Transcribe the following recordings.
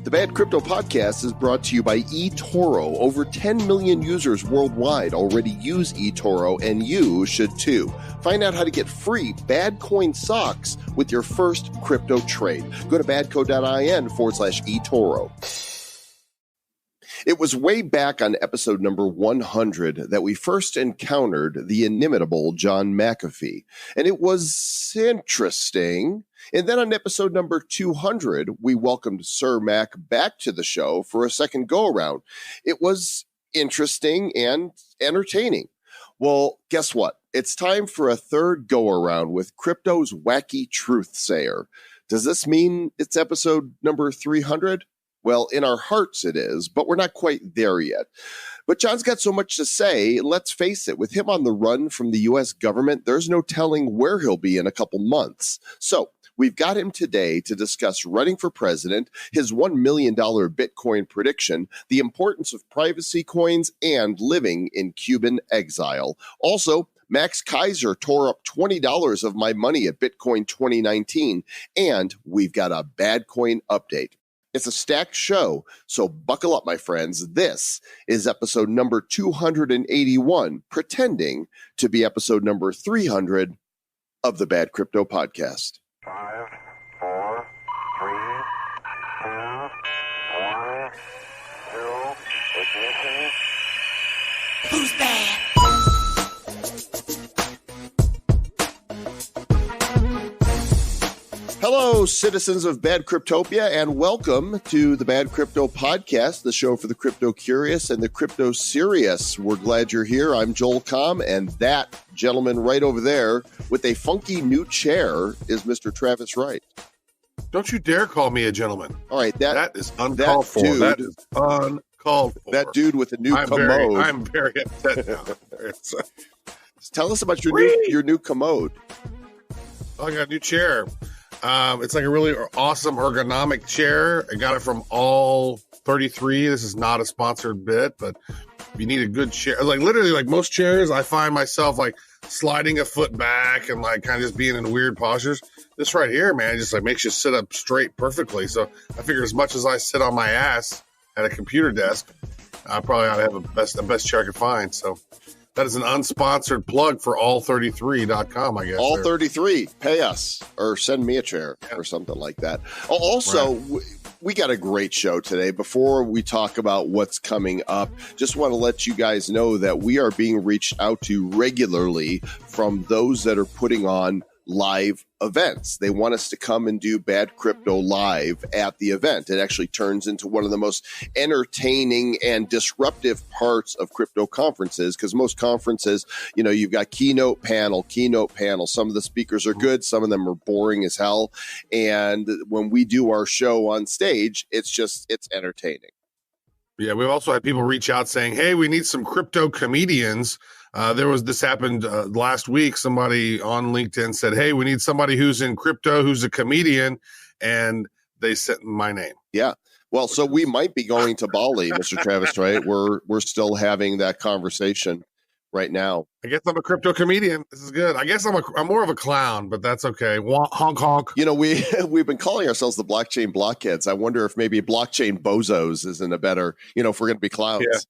The Bad Crypto Podcast is brought to you by eToro. Over 10 million users worldwide already use eToro, and you should too. Find out how to get free BADcoin socks with your first crypto trade. Go to badco.in/eToro. It was way back on episode number 100 that we first encountered the inimitable John McAfee, and it was interesting. And then on episode number 200, we welcomed Sir Mac back to the show for a second go-around. It was interesting and entertaining. Well, guess what? It's time for a third go-around with crypto's wacky truthsayer. Does this mean it's episode number 300? Well, in our hearts it is, but we're not quite there yet. But John's got so much to say. Let's face it, with him on the run from the U.S. government, there's no telling where he'll be in a couple months. So we've got him today to discuss running for president, his $1 million Bitcoin prediction, the importance of privacy coins, and living in Cuban exile. Also, Max Keiser tore up $20 of my money at Bitcoin 2019, and we've got a BADcoin update. It's a stacked show, so buckle up, my friends. This is episode number 281, pretending to be episode number 300 of the Bad Crypto Podcast. 5, 4, 3, 2, 1, 0, ignition. Who's bad? Hello, citizens of Bad Cryptopia, and welcome to the Bad Crypto Podcast, the show for the crypto curious and the crypto serious. We're glad you're here. I'm Joel Comm, and that gentleman right over there with a funky new chair is Mr. Travis Wright. Don't you dare call me a gentleman. All right, that is uncalled for. Dude, that is uncalled for. That dude with a new commode. I'm very upset now. Tell us about your new commode. I got a new chair. It's like a really awesome ergonomic chair. I got it from All 33. This is not a sponsored bit, but if you need a good chair, like literally like most chairs, I find myself like sliding a foot back and like kind of just being in weird postures. This right here, man, just like makes you sit up straight perfectly. So I figure as much as I sit on my ass at a computer desk, I probably ought to have the best chair I could find. So that is an unsponsored plug for all33.com, I guess. All33, pay us or send me a chair or something like that. Also, right. We got a great show today. Before we talk about what's coming up, just want to let you guys know that we are being reached out to regularly from those that are putting on live events. They want us to come and do Bad Crypto live at the event. It actually turns into one of the most entertaining and disruptive parts of crypto conferences, because most conferences, you know, you've got keynote panel. Some of the speakers are good. Some of them are boring as hell. And when we do our show on stage, it's entertaining. Yeah, we've also had people reach out saying, hey, we need some crypto comedians. This happened last week. Somebody on LinkedIn said, hey, we need somebody who's in crypto, who's a comedian. And they sent my name. Yeah. Well, so we might be going to Bali, Mr. Travis, right? We're still having that conversation right now. I guess I'm a crypto comedian. This is good. I guess I'm more of a clown, but that's okay. Honk, honk. You know, we've been calling ourselves the blockchain blockheads. I wonder if maybe blockchain bozos isn't a better, you know, if we're going to be clowns. Yeah.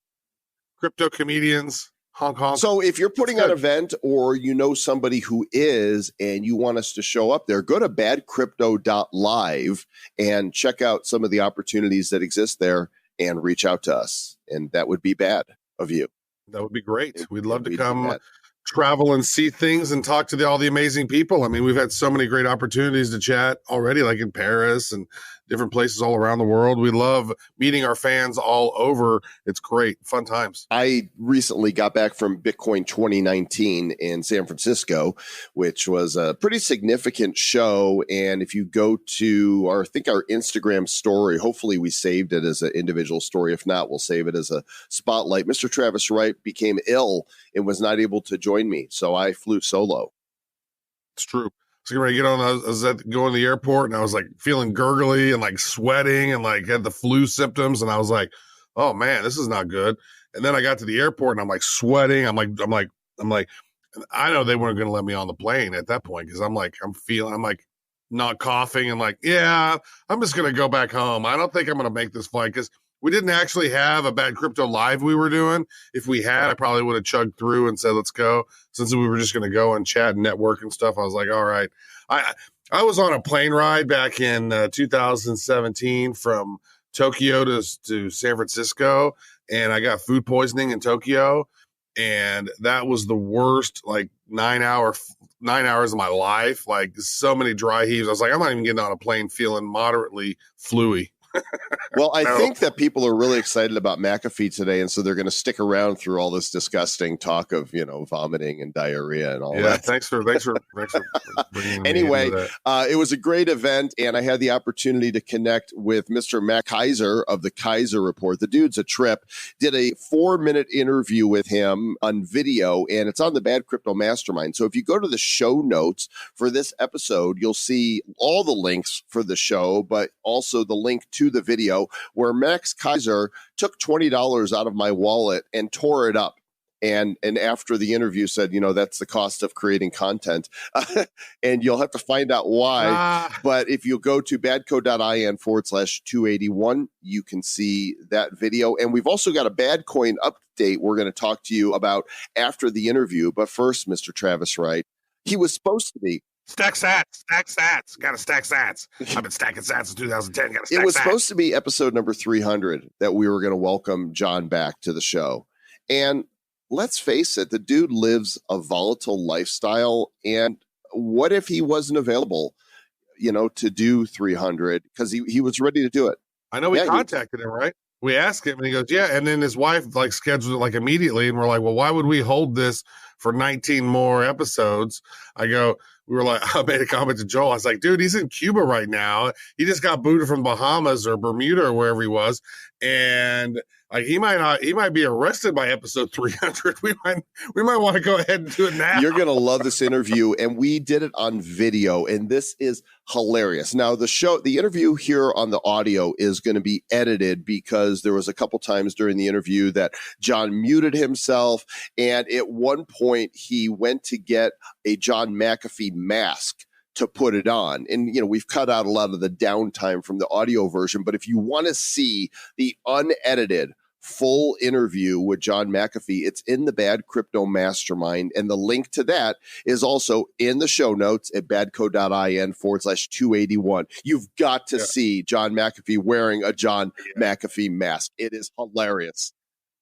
Crypto comedians. Honk, honk. So if you're putting on an event or you know somebody who is and you want us to show up there, go to badcrypto.live and check out some of the opportunities that exist there and reach out to us. And that would be bad of you. That would be great. We'd love to come travel and see things and talk to all the amazing people. I mean, we've had so many great opportunities to chat already, like in Paris and different places all around the world. We love meeting our fans all over. It's great. Fun times. I recently got back from Bitcoin 2019 in San Francisco, which was a pretty significant show. And if you go to our Instagram story, hopefully we saved it as an individual story. If not, we'll save it as a spotlight. Mr. Travis Wright became ill and was not able to join me. So I flew solo. It's true. So I was going to the airport and I was like feeling gurgly and like sweating and like had the flu symptoms. And I was like, oh man, this is not good. And then I got to the airport and I'm like sweating. I'm like, I know they weren't going to let me on the plane at that point. Cause I'm like, not coughing and like, yeah, I'm just going to go back home. I don't think I'm going to make this flight because we didn't actually have a Bad Crypto Live we were doing. If we had, I probably would have chugged through and said, let's go. Since we were just going to go and chat and network and stuff, I was like, all right. I was on a plane ride back in 2017 from Tokyo to San Francisco, and I got food poisoning in Tokyo. And that was the worst, like 9 hours of my life. Like so many dry heaves. I was like, I'm not even getting on a plane feeling moderately fluey. Well, I think that people are really excited about McAfee today, and so they're going to stick around through all this disgusting talk of, vomiting and diarrhea and all that. Thanks for bringing anyway, me into that. It was a great event, and I had the opportunity to connect with Mr. Keiser of the Keiser Report. The dude's a trip. Did a 4-minute interview with him on video, and it's on the Bad Crypto Mastermind. So if you go to the show notes for this episode, you'll see all the links for the show, but also the link to the video where Max Keiser took $20 out of my wallet and tore it up. And after the interview said, that's the cost of creating content. And you'll have to find out why. But if you go to badco.in/281, you can see that video. And we've also got a BADcoin update we're going to talk to you about after the interview. But first, Mr. Travis Wright, he was supposed to be. Stack sats. Got to stack sats. I've been stacking sats since 2010. Got to stack It was sats. supposed to be episode number 300 that we were going to welcome John back to the show. And let's face it, the dude lives a volatile lifestyle. And what if he wasn't available, to do 300 because he was ready to do it? I know we contacted him, right? We asked him and he goes, yeah. And then his wife scheduled it immediately. And we're like, well, why would we hold this for 19 more episodes? We were like, I made a comment to Joel. I was like, dude, he's in Cuba right now. He just got booted from Bahamas or Bermuda or wherever he was. And he might be arrested by episode 300. We might want to go ahead and do it now. You're going to love this interview. And we did it on video, and this is hilarious. Now, the interview here on the audio is going to be edited because there was a couple times during the interview that John muted himself. And at one point he went to get a John McAfee mask to put it on. And, we've cut out a lot of the downtime from the audio version, but if you want to see the unedited full interview with John McAfee, it's in the Bad Crypto Mastermind. And the link to that is also in the show notes at badco.in/281. You've got to see John McAfee wearing a John McAfee mask. It is hilarious.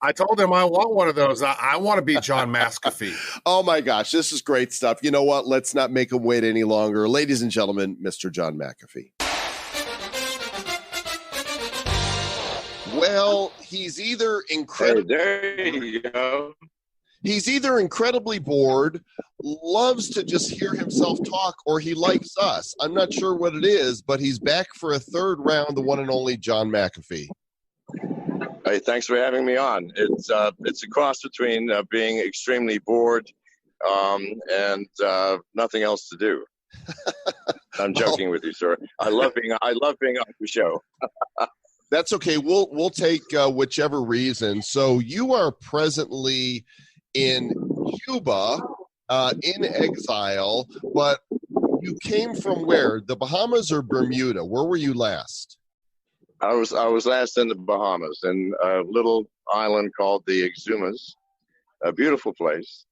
I told him I want one of those. I want to be John McAfee. Oh my gosh, this is great stuff. You know what? Let's not make him wait any longer. Ladies and gentlemen, Mr. John McAfee. Well, he's either incredibly there you go. He's either incredibly bored, loves to just hear himself talk, or he likes us. I'm not sure what it is, but he's back for a third round, the one and only John McAfee. Hey, thanks for having me on. It's a cross between being extremely bored and nothing else to do. I'm joking with you, sir. I love being on the show. That's okay. We'll take whichever reason. So you are presently in Cuba, in exile, but you came from where? The Bahamas or Bermuda? Where were you last? I was last in the Bahamas, in a little island called the Exumas, a beautiful place.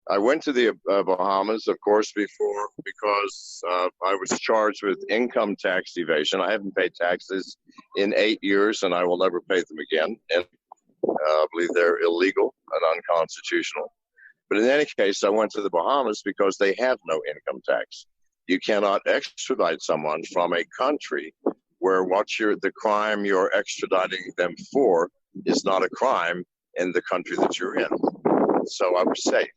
I went to the Bahamas, of course, before because I was charged with income tax evasion. I haven't paid taxes in 8 years, and I will never pay them again. And I believe they're illegal and unconstitutional. But in any case, I went to the Bahamas because they have no income tax. You cannot extradite someone from a country where the crime you're extraditing them for is not a crime in the country that you're in. So I was saved.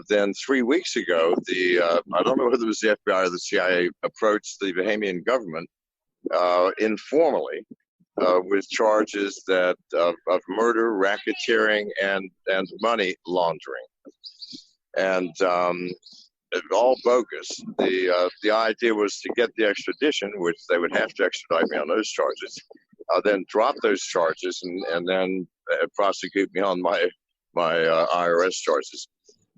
Then 3 weeks ago, I don't know whether it was the FBI or the CIA approached the Bahamian government informally with charges of murder, racketeering, and money laundering. And all bogus. The idea was to get the extradition, which they would have to extradite me on those charges, then drop those charges and then prosecute me on my IRS charges.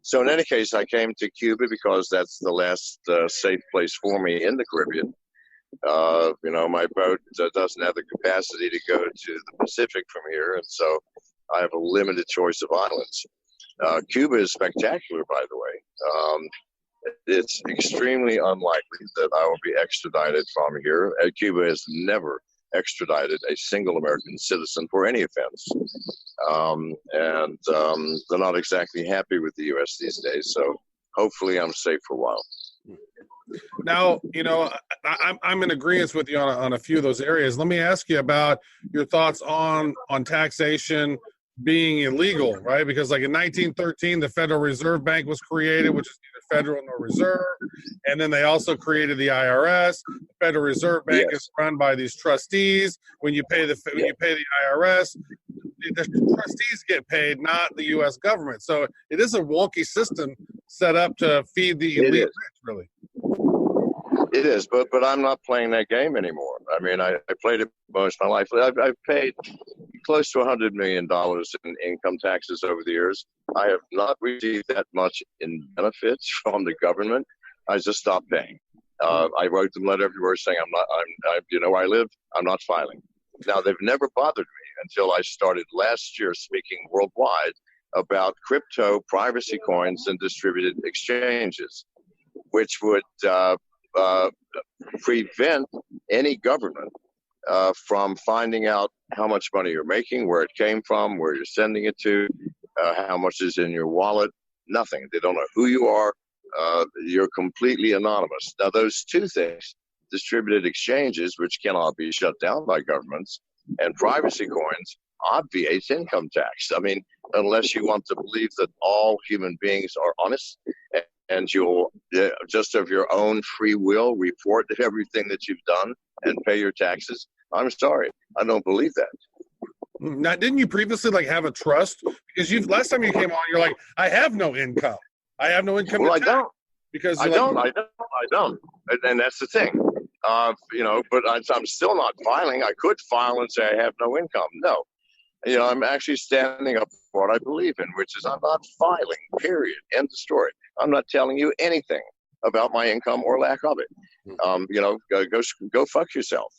So in any case, I came to Cuba because that's the last safe place for me in the Caribbean. My boat doesn't have the capacity to go to the Pacific from here, and so I have a limited choice of islands. Cuba is spectacular, by the way. It's extremely unlikely that I will be extradited from here. Cuba has never extradited a single American citizen for any offense. And they're not exactly happy with the U.S. these days. So hopefully I'm safe for a while. Now, I'm in agreement with you on a few of those areas. Let me ask you about your thoughts on taxation being illegal, right? Because like in 1913, the Federal Reserve Bank was created, which is neither federal nor reserve. And then they also created the IRS. The Federal Reserve Bank is run by these trustees. When you pay the IRS, the trustees get paid, not the U.S. government. So it is a wonky system set up to feed the elite rich, really. It is, but I'm not playing that game anymore. I mean, I played it most of my life. I've paid close to $100 million in income taxes over the years. I have not received that much in benefits from the government. I just stopped paying. I wrote them a letter everywhere saying where I live, I'm not filing. Now, they've never bothered me until I started last year speaking worldwide about crypto privacy coins and distributed exchanges, which would prevent any government from finding out how much money you're making, where it came from, where you're sending it to, how much is in your wallet. Nothing. They don't know who you are. You're completely anonymous. Now, those two things, distributed exchanges, which cannot be shut down by governments, and privacy coins, obviates income tax. I mean, unless you want to believe that all human beings are honest and you'll just of your own free will report everything that you've done and pay your taxes. I'm sorry, I don't believe that. Now, didn't you previously have a trust? Because last time you came on, you're like, I have no income. I have no income. Well, I don't. Because I don't. And that's the thing. But I'm still not filing. I could file and say I have no income. No. I'm actually standing up for what I believe in, which is I'm not filing, period. End of story. I'm not telling you anything about my income or lack of it. Go fuck yourself.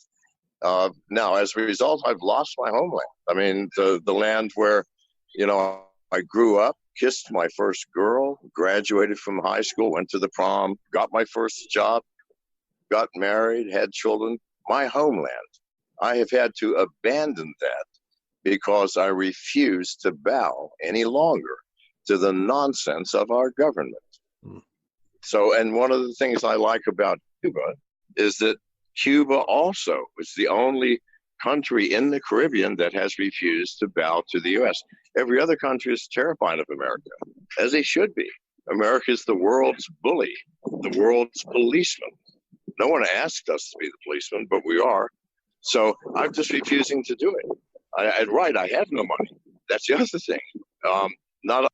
Now, as a result, I've lost my homeland. I mean, the land where, I grew up, kissed my first girl, graduated from high school, went to the prom, got my first job, got married, had children. My homeland. I have had to abandon that because I refuse to bow any longer to the nonsense of our government. So, and one of the things I like about Cuba is that Cuba also is the only country in the Caribbean that has refused to bow to the U.S. Every other country is terrified of America, as they should be. America is the world's bully, the world's policeman. No one asked us to be the policeman, but we are. So I'm just refusing to do it. I have no money. That's the other thing. Not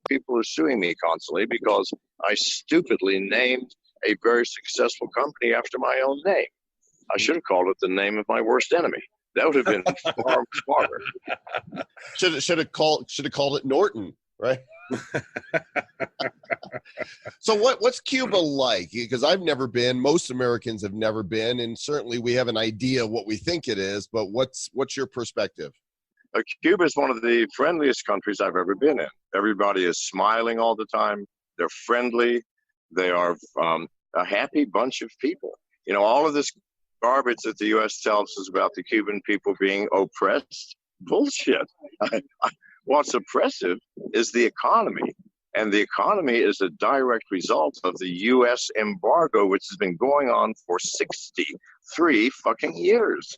people are suing me constantly because I stupidly named a very successful company after my own name. I should have called it the name of my worst enemy. That would have been far smarter. Should have called it Norton, right? So what's Cuba like? Because I've never been. Most Americans have never been, and certainly we have an idea what we think it is. But what's your perspective? Cuba is one of the friendliest countries I've ever been in. Everybody is smiling all the time. They're friendly. They are a happy bunch of people. All of this garbage that the U.S. tells us about the Cuban people being oppressed, bullshit. What's oppressive is the economy. And the economy is a direct result of the U.S. embargo, which has been going on for 63 fucking years.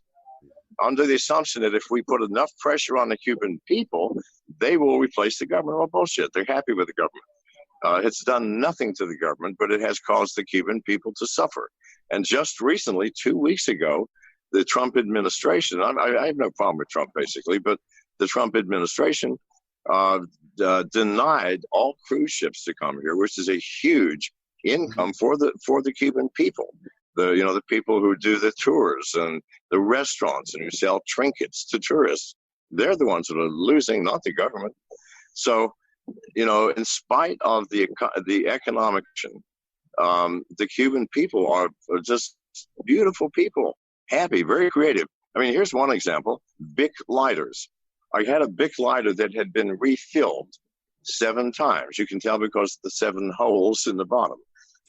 Under the assumption that if we put enough pressure on the Cuban people, they will replace the government. Well, bullshit. They're happy with the government. It's done nothing to the government, but it has caused the Cuban people to suffer. And just recently, 2 weeks ago, the Trump administration, I have no problem with Trump basically, but the Trump administration denied all cruise ships to come here, which is a huge income for the Cuban people. The people who do the tours and the restaurants and who sell trinkets to tourists, they're the ones that are losing, not the government. So in spite of the economic, the Cuban people are just beautiful people, happy, very creative. I mean, here's one example: Bic lighters. I had a Bic lighter that had been refilled 7 times. You can tell because of the 7 holes in the bottom.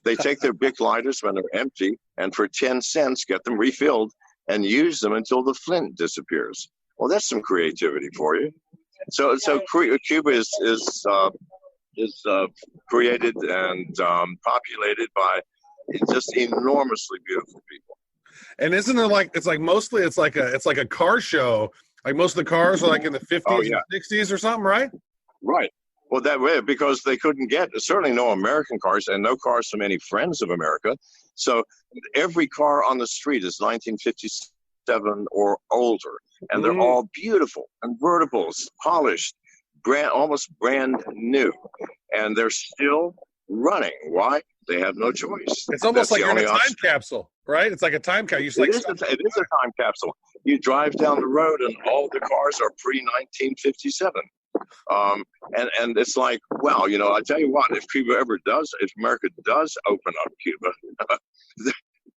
They take their Bic lighters when they're empty, and for 10 cents, get them refilled and use them until the flint disappears. Well, that's some creativity for you. So Cuba is created and populated by just enormously beautiful people. And isn't it like it's like a car show? Like most of the cars are like in the 50s and 60s or something, right? Right. Well, that way, because they couldn't get certainly no American cars and no cars from any friends of America. So every car on the street is 1957 or older, and they're all beautiful, convertibles, polished, almost brand new, and they're still running. Why? They have no choice. It's almost like you're in a time capsule, right? It's like a time capsule. It is a time capsule. You drive down the road, and all the cars are pre-1957. And it's like, wow, I tell you what, if America does open up Cuba, the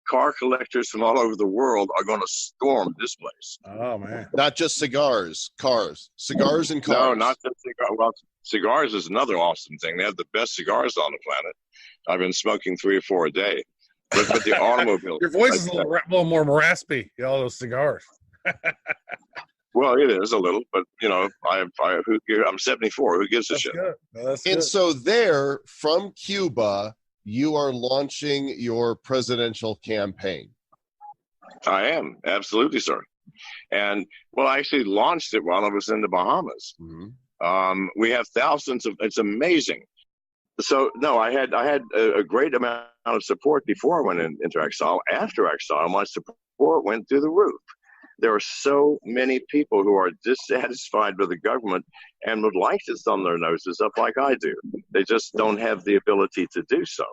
car collectors from all over the world are going to storm this place. Oh, man. Not just cigars, cars. Cigars and cars. No, not just cigars. Well, cigars is another awesome thing. They have the best cigars on the planet. I've been smoking 3 or 4 a day. But the automobile. Your voice is a little more raspy, all those cigars. Well, it is a little, but I'm 74. Who gives a shit? And so there, from Cuba, you are launching your presidential campaign. I am, absolutely, sir. And I actually launched it while I was in the Bahamas. Mm-hmm. We have thousands of. It's amazing. So no, I had a great amount of support before I went into exile. After exile, my support went through the roof. There are so many people who are dissatisfied with the government and would like to thumb their noses up like I do. They just don't have the ability to do so.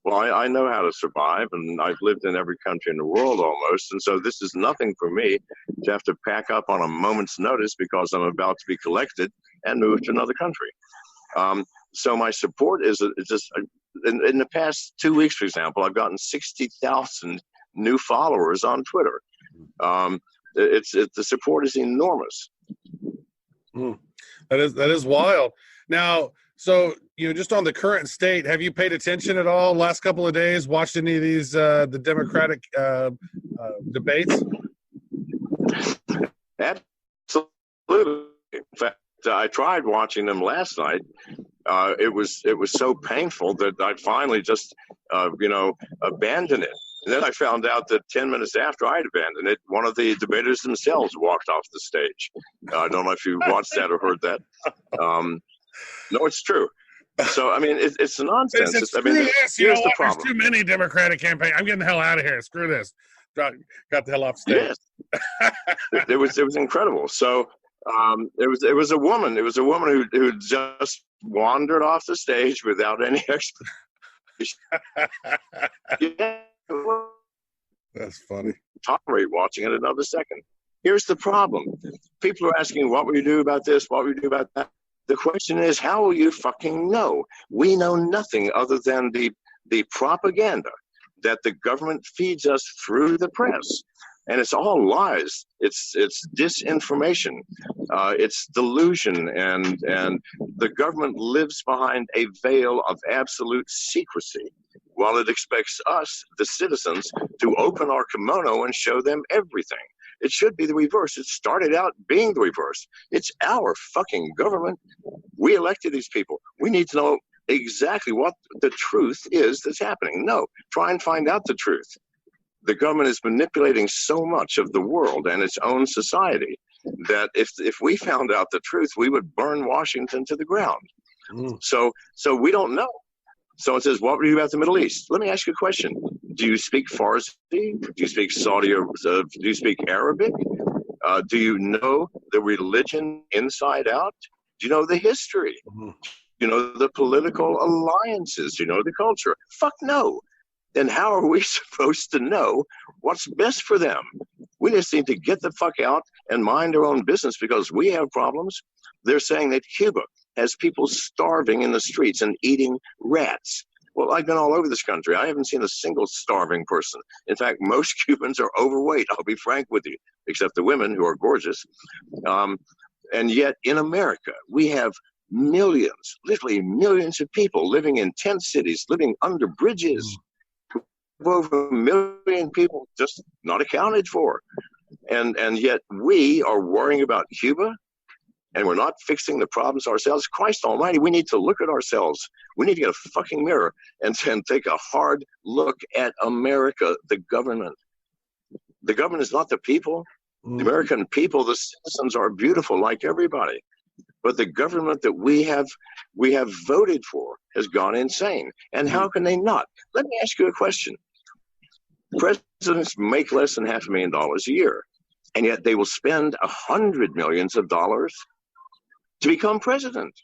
Well, I know how to survive, and I've lived in every country in the world almost, and so this is nothing for me to have to pack up on a moment's notice because I'm about to be collected and move to another country. So my support is just in the past 2 weeks, for example, I've gotten 60,000 new followers on Twitter. The support is enormous. That is wild. Now, so just on the current state, have you paid attention at all last couple of days? Watched any of these the Democratic debates? Absolutely. In fact, I tried watching them last night. It was so painful that I finally just abandoned it. And then I found out that 10 minutes after I had abandoned it, one of the debaters themselves walked off the stage. I don't know if you watched that or heard that. No, it's true. So, I mean, it's nonsense. Here's the problem. There's too many Democratic campaigns. I'm getting the hell out of here. Screw this. Got the hell off stage. Yes. It was incredible. So it was a woman. It was a woman who just wandered off the stage without any explanation. Yeah. That's funny. Tolerate watching it another second. Here's the problem. People are asking, what will you do about this? What will you do about that? The question is, how will you fucking know? We know nothing other than the propaganda that the government feeds us through the press. And it's all lies. It's disinformation. It's delusion. And the government lives behind a veil of absolute secrecy, while it expects us, the citizens, to open our kimono and show them everything. It should be the reverse. It started out being the reverse. It's our fucking government. We elected these people. We need to know exactly what the truth is that's happening. No, try and find out the truth. The government is manipulating so much of the world and its own society that if we found out the truth, we would burn Washington to the ground. So we don't know. Someone says, what were you about the Middle East? Let me ask you a question. Do you speak Farsi? Do you speak Saudi? Do you speak Arabic? Do you know the religion inside out? Do you know the history? Do you know the political alliances? Do you know the culture? Fuck no. Then how are we supposed to know what's best for them? We just need to get the fuck out and mind our own business because we have problems. They're saying that Cuba has people starving in the streets and eating rats. Well, I've been all over this country. I haven't seen a single starving person. In fact, most Cubans are overweight. I'll be frank with you, except the women who are gorgeous. And yet in America, we have millions, literally millions of people living in tent cities, living under bridges. Over 1 million people just not accounted for. And yet we are worrying about Cuba, and we're not fixing the problems ourselves. Christ almighty, we need to look at ourselves. We need to get a fucking mirror and take a hard look at America, the government. The government is not the people. The American people, the citizens, are beautiful like everybody. But the government that we have voted for has gone insane. And how can they not? Let me ask you a question. Presidents make less than $500,000 a year, and yet they will spend $100 million to become president,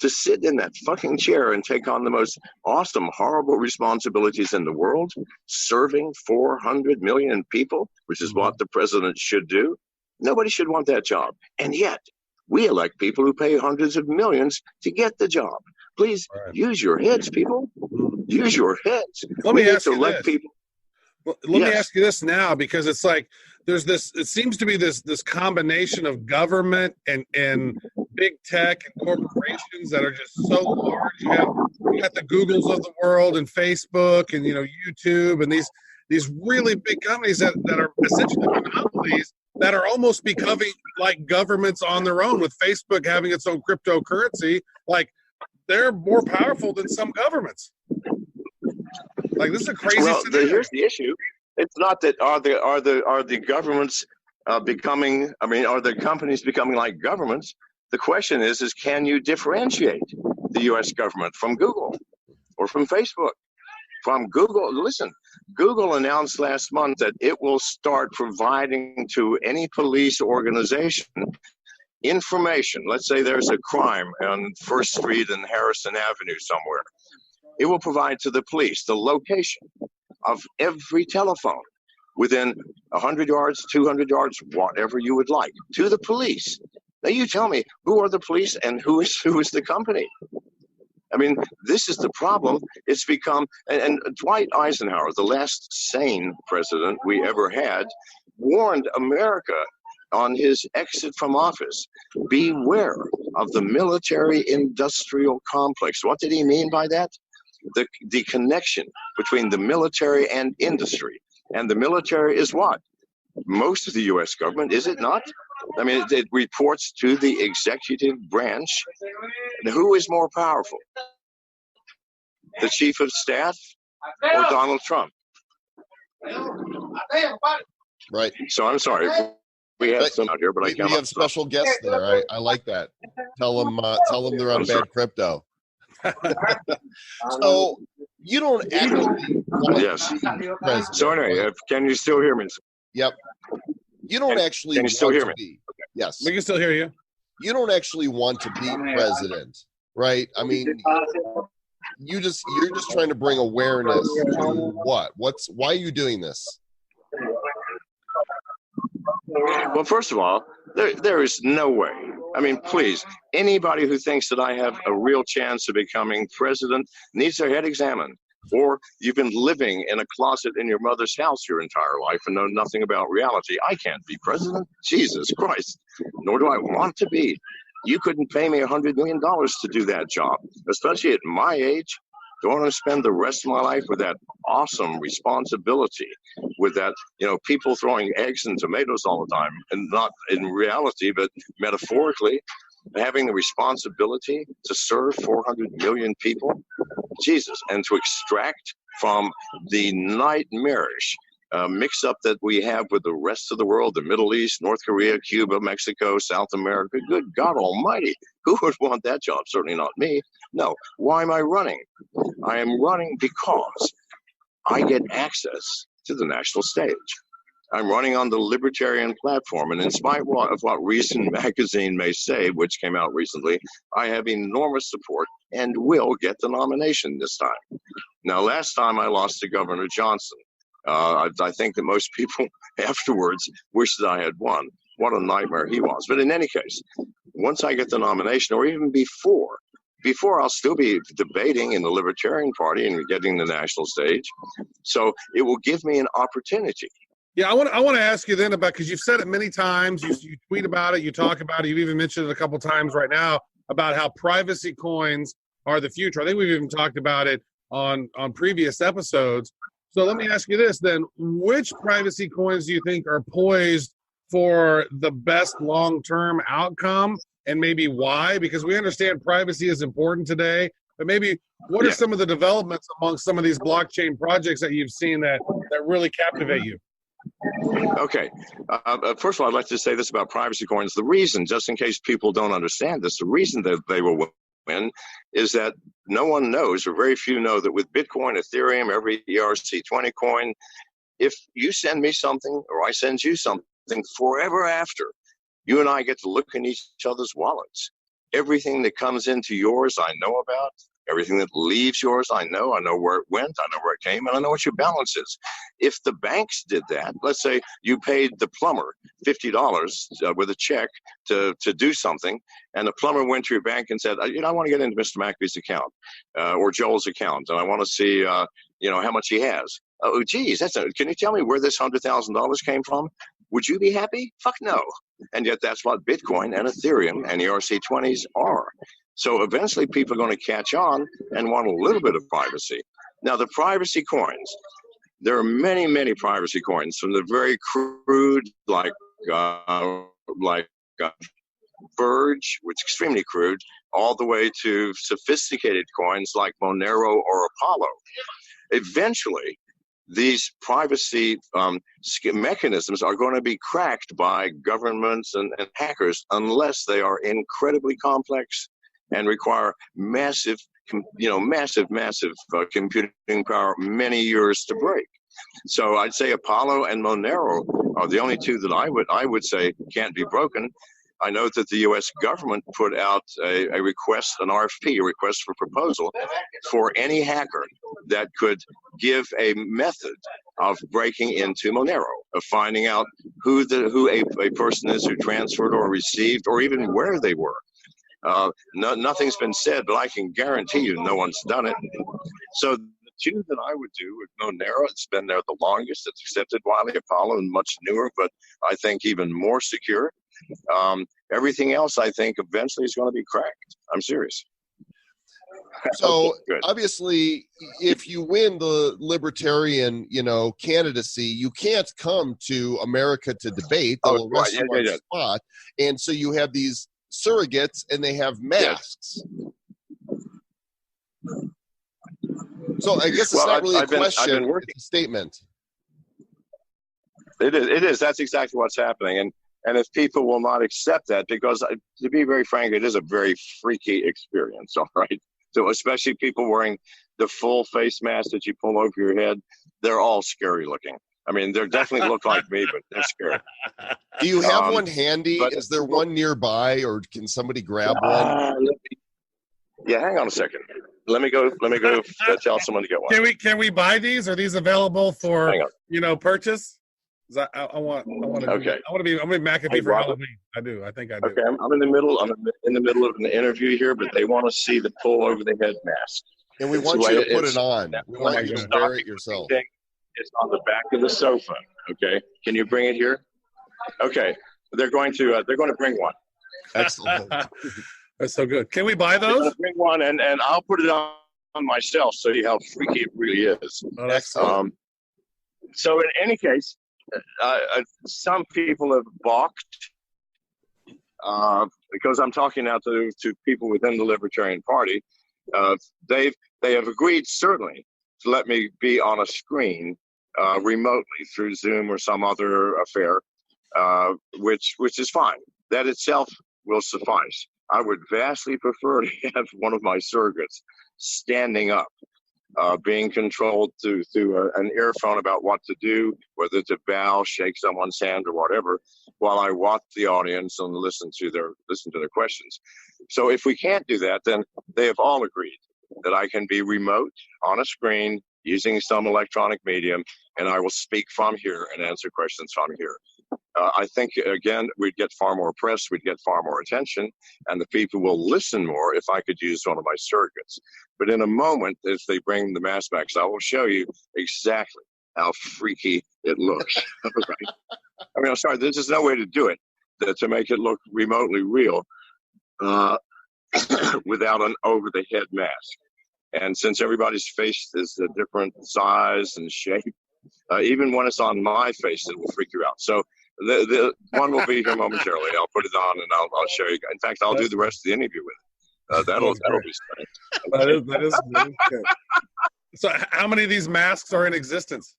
to sit in that fucking chair and take on the most awesome, horrible responsibilities in the world, serving 400 million people, which is what the president should do. Nobody should want that job. And yet, we elect people who pay hundreds of millions to get the job. Please use your heads, people. Use your heads. Let me ask you elect this. people. Well, let me ask you this now, because it's like there's this. It seems to be this combination of government and big tech and corporations that are just so large. You got the Googles of the world and Facebook and YouTube and these really big companies that are essentially monopolies that are almost becoming like governments on their own, with Facebook having its own cryptocurrency. Like, they're more powerful than some governments. Like, this is a crazy scenario. Here's the issue. It's not that are the governments becoming, are the companies becoming like governments? The question is can you differentiate the U.S. government from Google or from Facebook? From Google, listen, Google announced last month that it will start providing to any police organization information. Let's say there's a crime on First Street and Harrison Avenue somewhere. It will provide to the police the location of every telephone within 100 yards, 200 yards, whatever you would like, to the police. Now you tell me, who are the police and who is the company? This is the problem. It's become, and Dwight Eisenhower, the last sane president we ever had, warned America on his exit from office, beware of the military-industrial complex. What did he mean by that? The connection between the military and industry. And the military is what? Most of the U.S. government, is it not? It reports to the executive branch. Who is more powerful? The chief of staff or Donald Trump? Right. So I'm sorry. We have some out here, but I can't. We have special guests there. I like that. Tell them they're on bad crypto. So you don't actually yes. Sorry, can you still hear me? Yep. You don't actually can you still hear me? Be. Yes. We can still hear you. You don't actually want to be president, right? You're just trying to bring awareness to what? Why are you doing this? Well, first of all, there is no way. Please, anybody who thinks that I have a real chance of becoming president needs their head examined. Or you've been living in a closet in your mother's house your entire life and know nothing about reality. I can't be president. Jesus Christ. Nor do I want to be. You couldn't pay me $100 million to do that job, especially at my age. Don't want to spend the rest of my life with that awesome responsibility, with that, people throwing eggs and tomatoes all the time, and not in reality, but metaphorically, having the responsibility to serve 400 million people. Jesus, and to extract from the nightmarish mix-up that we have with the rest of the world, the Middle East, North Korea, Cuba, Mexico, South America. Good God almighty, who would want that job? Certainly not me. No. Why am I running? I am running because I get access to the national stage. I'm running on the libertarian platform, and in spite of what Reason magazine may say, which came out recently, I have enormous support and will get the nomination this time. Now, last time I lost to Governor Johnson. I think that most people afterwards wish that I had won. What a nightmare he was. But in any case, once I get the nomination, or even before, before I'll still be debating in the Libertarian Party and getting the national stage. So it will give me an opportunity. Yeah, I want to ask you then about, because you've said it many times, you tweet about it, you talk about it, you've even mentioned it a couple times right now about how privacy coins are the future. I think we've even talked about it on previous episodes. So let me ask you this then: which privacy coins do you think are poised for the best long-term outcome, and maybe why? Because we understand privacy is important today, but maybe what are some of the developments among some of these blockchain projects that you've seen that really captivate you? Okay. First of all, I'd like to say this about privacy coins. The reason, just in case people don't understand this, the reason that they will win is that no one knows, or very few know, that with Bitcoin, Ethereum, every ERC20 coin, if you send me something or I send you something, forever after, you and I get to look in each other's wallets. Everything that comes into yours, I know about. Everything that leaves yours, I know where it went, I know where it came, and I know what your balance is. If the banks did that, let's say you paid the plumber $50 with a check to do something, and the plumber went to your bank and said, I want to get into Mr. McAfee's account or Joel's account, and I want to see, how much he has. Oh, geez, can you tell me where this $100,000 came from? Would you be happy? Fuck no. And yet that's what Bitcoin and Ethereum and ERC20s are. So eventually people are going to catch on and want a little bit of privacy. Now, the privacy coins, there are many, many privacy coins, from the very crude, like Verge, which is extremely crude, all the way to sophisticated coins like Monero or Apollo. Eventually, these privacy mechanisms are going to be cracked by governments and hackers unless they are incredibly complex and require massive computing power, many years to break. So I'd say Apollo and Monero are the only two that I would say can't be broken. I know that the U.S. government put out a request, an RFP, a request for proposal, for any hacker that could give a method of breaking into Monero, of finding out who a person is who transferred or received, or even where they were. Nothing's been said, but I can guarantee you no one's done it. So the two that I would do with Monero, it's been there the longest, it's accepted widely. Apollo, and much newer, but I think even more secure. Everything else, I think, eventually is going to be cracked. I'm serious. So obviously, if you win the libertarian, candidacy, you can't come to America to debate. They'll arrest you on the spot, and so you have these surrogates, and they have masks. So I guess it's not really a question; it's a statement. It is. That's exactly what's happening, and if people will not accept that, because to be very frank, it is a very freaky experience. All right. So especially people wearing the full face mask that you pull over your head, they're all scary looking. I mean, they definitely look like me, but they're scary. Do you have one handy? Is there one nearby, or can somebody grab one? Yeah, hang on a second. Let me go tell someone to get one. Can we buy these? Are these available for purchase? I want to. Okay. I'm gonna be McAfee for Halloween. I do. I think I do. Okay, I'm in the middle. I'm in the middle of an interview here, but they want to see the pull over the head mask. And we want you to put it on. We want you to wear it yourself. It's on the back of the sofa. Okay, can you bring it here? Okay, they're going to bring one. Excellent. That's so good. Can we buy those? Bring one, and I'll put it on myself so you see how freaky it really is. Oh, excellent. So in any case, some people have balked because I'm talking now to people within the Libertarian Party. They have agreed certainly to let me be on a screen remotely through Zoom or some other affair, which is fine. That itself will suffice. I would vastly prefer to have one of my surrogates standing up, being controlled through an earphone about what to do, whether to bow, shake someone's hand, or whatever, while I watch the audience and listen to their questions. So if we can't do that, then they have all agreed that I can be remote on a screen using some electronic medium, and I will speak from here and answer questions from here. I think, again, we'd get far more press, we'd get far more attention, and the people will listen more if I could use one of my surrogates. But in a moment, as they bring the mask back, so I will show you exactly how freaky it looks. Right? I mean, I'm sorry, there's no way to do it to make it look remotely real without an over-the-head mask. And since everybody's face is a different size and shape, even when it's on my face, it will freak you out. So the one will be here momentarily. I'll put it on and I'll show you. In fact, I'll do the rest of the interview with it. That'll be strange. That is really good. So how many of these masks are in existence?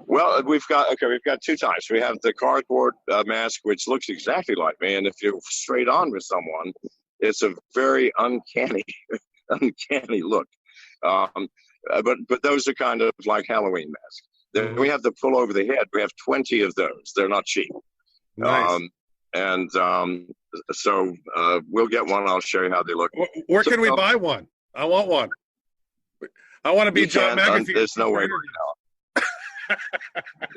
Well, we've got two types. We have the cardboard mask, which looks exactly like me, and if you're straight on with someone, it's a very uncanny look. But those are kind of like Halloween masks. Then we have the pull over the head. We have 20 of those. They're not cheap. Nice. So we'll get one. I'll show you how they look. Where can we buy one? I want one. I want to be John McAfee. There's no way right now.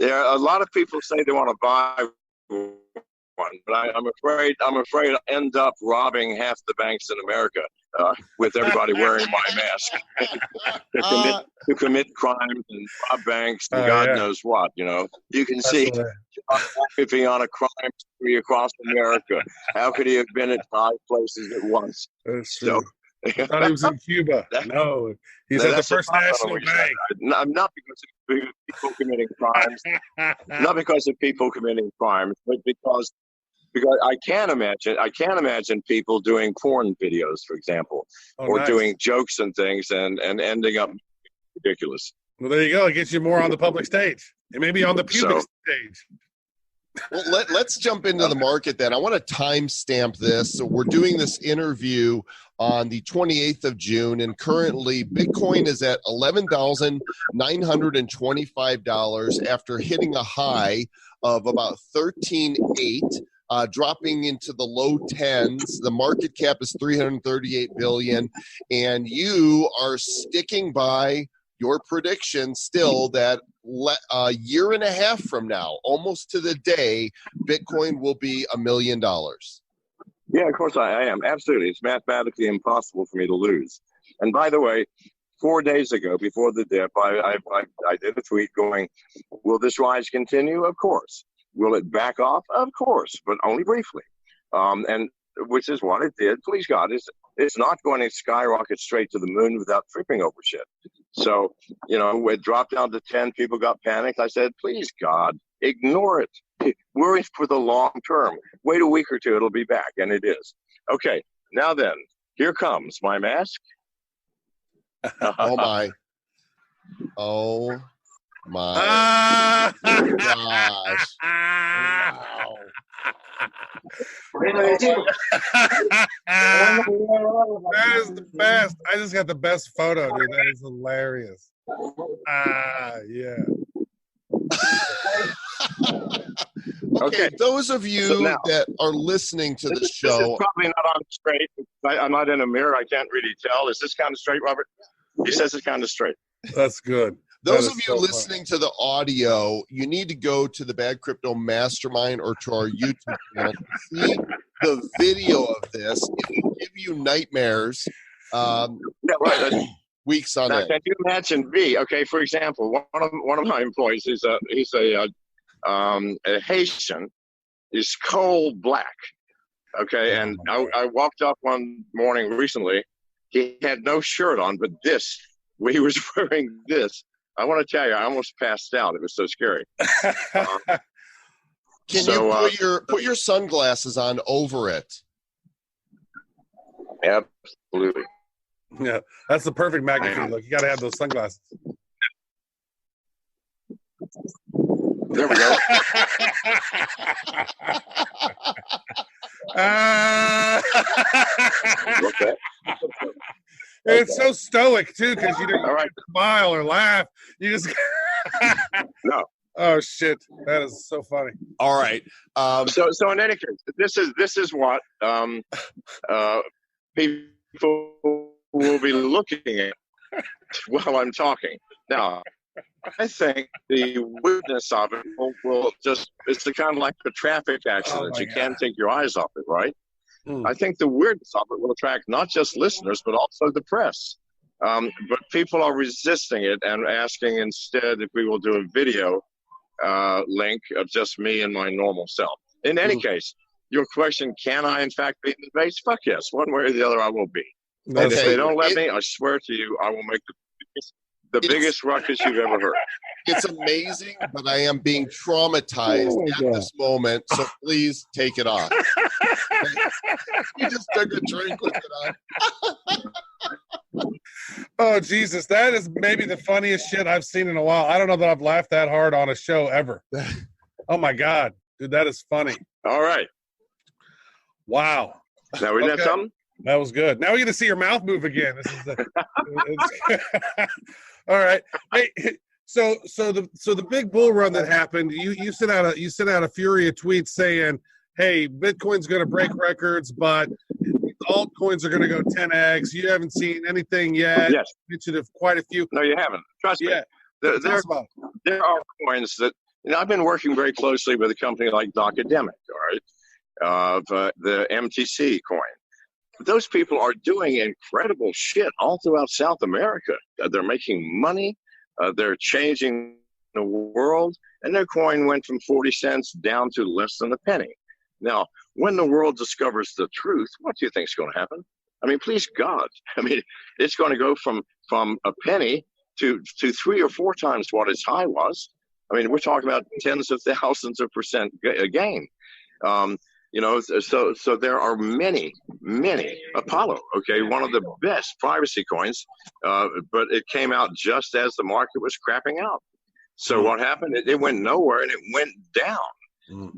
A lot of people say they want to buy one, but I'm afraid I'll end up robbing half the banks in America with everybody wearing my mask to commit crimes and rob banks and God knows what. You can see McAfee on a crime spree across America. How could he have been at 5 places at once? That's true. I thought he was in Cuba. No, he's at the First National Bank. Not because of people committing crimes, not because of people committing crimes, but because I can't imagine people doing porn videos, for example, or doing jokes and things and ending up ridiculous. Well, there you go. It gets you more on the public stage, and maybe on the pubic stage. Well, let's jump into the market then. I want to timestamp this. So we're doing this interview on the 28th of June, and currently Bitcoin is at $11,925 after hitting a high of about 13.8, dropping into the low tens. The market cap is 338 billion, and you are sticking by your prediction still that a year and a half from now, almost to the day, Bitcoin will be $1 million. Yeah, of course I am. Absolutely. It's mathematically impossible for me to lose. And by the way, 4 days ago, before the dip, I did a tweet going, will this rise continue? Of course. Will it back off? Of course, but only briefly. And which is what it did. Please God, it's not going to skyrocket straight to the moon without tripping over shit. So, it dropped down to 10. People got panicked. I said, please God, ignore it. We're in for the long term. Wait a week or two, it'll be back. And it is. Okay, now then, here comes my mask. Oh, my. Oh, my gosh. Wow. That is the best. I just got the best photo, dude. That is hilarious. Yeah. Okay, those of you that are listening to the show. This is probably not on straight. I'm not in a mirror. I can't really tell. Is this kind of straight, Robert? He says it's kind of straight. That's good. Those of you listening to the audio, you need to go to the Bad Crypto Mastermind or to our YouTube channel to see the video of this. It will give you nightmares weeks on end. Can you imagine V? Okay, for example, one of my employees, he's a Haitian, is coal black. Okay, and I walked up one morning recently. He had no shirt on, but he was wearing this. I want to tell you, I almost passed out. It was so scary. Can you put your sunglasses on over it? Absolutely. Yeah, that's the perfect McAfee look. You got to have those sunglasses. There we go. Okay. It's so stoic too, because you don't smile or laugh. You just no. Oh shit, that is so funny. All right. So in any case, this is what people will be looking at while I'm talking. Now, I think the weirdness of it will just, it's the kind of like a traffic accident. You can't take your eyes off it, right? I think the weirdness of it will attract not just listeners, but also the press. But people are resisting it and asking instead if we will do a video link of just me and my normal self. In any case, your question, can I in fact be in the debates? Fuck yes. One way or the other, I will be. And if they don't let me, I swear to you, I will make the biggest ruckus you've ever heard. It's amazing, but I am being traumatized at this moment, so please take it off. You just took a drink with it on. Oh, Jesus. That is maybe the funniest shit I've seen in a while. I don't know that I've laughed that hard on a show ever. Oh, my God. Dude, that is funny. All right. Wow. Now, we got something? That was good. Now we get to see your mouth move again. This is all right. Hey, so the big bull run that happened, you sent out a fury of tweets saying, "Hey, Bitcoin's going to break records, but altcoins are going to go 10x." You haven't seen anything yet. Yes. You mentioned of quite a few. No, you haven't. Trust me. There are coins that, I've been working very closely with a company like Academic, all right, of the MTC coin. Those people are doing incredible shit all throughout South America. They're making money. They're changing the world. And their coin went from 40 cents down to less than a penny. Now, when the world discovers the truth, what do you think is going to happen? I mean, please God. I mean, it's going to go from a penny to 3 or 4 times what its high was. I mean, we're talking about tens of thousands of percent gain. So there are many Apollo, okay, one of the best privacy coins, but it came out just as the market was crapping out. So what happened? It went nowhere and it went down.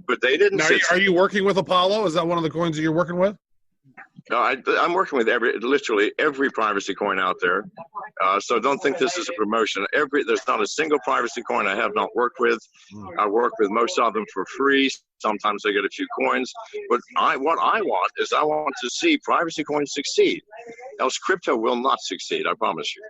But they didn't. Now, are you working with Apollo? Is that one of the coins that you're working with? No, I'm working with literally every privacy coin out there. So don't think this is a promotion. There's not a single privacy coin I have not worked with. I work with most of them for free. Sometimes I get a few coins. But what I want is I want to see privacy coins succeed. Else crypto will not succeed, I promise you.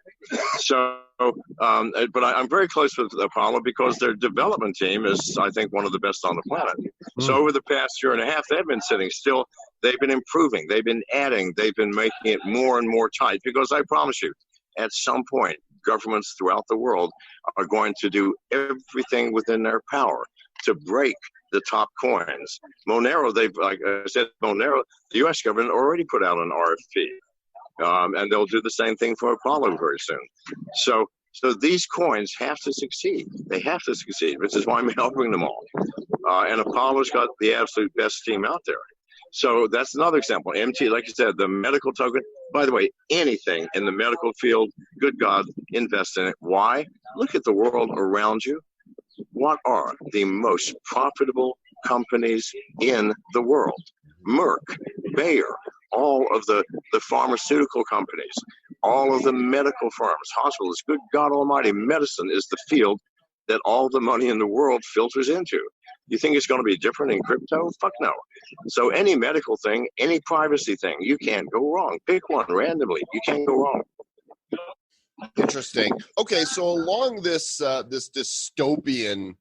So, but I'm very close with Apollo because their development team is, I think, one of the best on the planet. So over the past year and a half, they've been sitting still. They've been improving. They've been adding. They've been making it more and more tight because I promise you, at some point, governments throughout the world are going to do everything within their power to break the top coins. Monero, like I said, the U.S. government already put out an RFP, and they'll do the same thing for Apollo very soon. So these coins have to succeed. They have to succeed, which is why I'm helping them all. And Apollo's got the absolute best team out there. So that's another example. MT, like you said, the medical token. By the way, anything in the medical field, good God, invest in it. Why? Look at the world around you. What are the most profitable companies in the world? Merck, Bayer, all of the pharmaceutical companies, all of the medical firms, hospitals. Good God Almighty, medicine is the field that all the money in the world filters into. You think it's going to be different in crypto? Fuck no. So any medical thing, any privacy thing, you can't go wrong. Pick one randomly. You can't go wrong. Interesting. Okay, so along this this dystopian,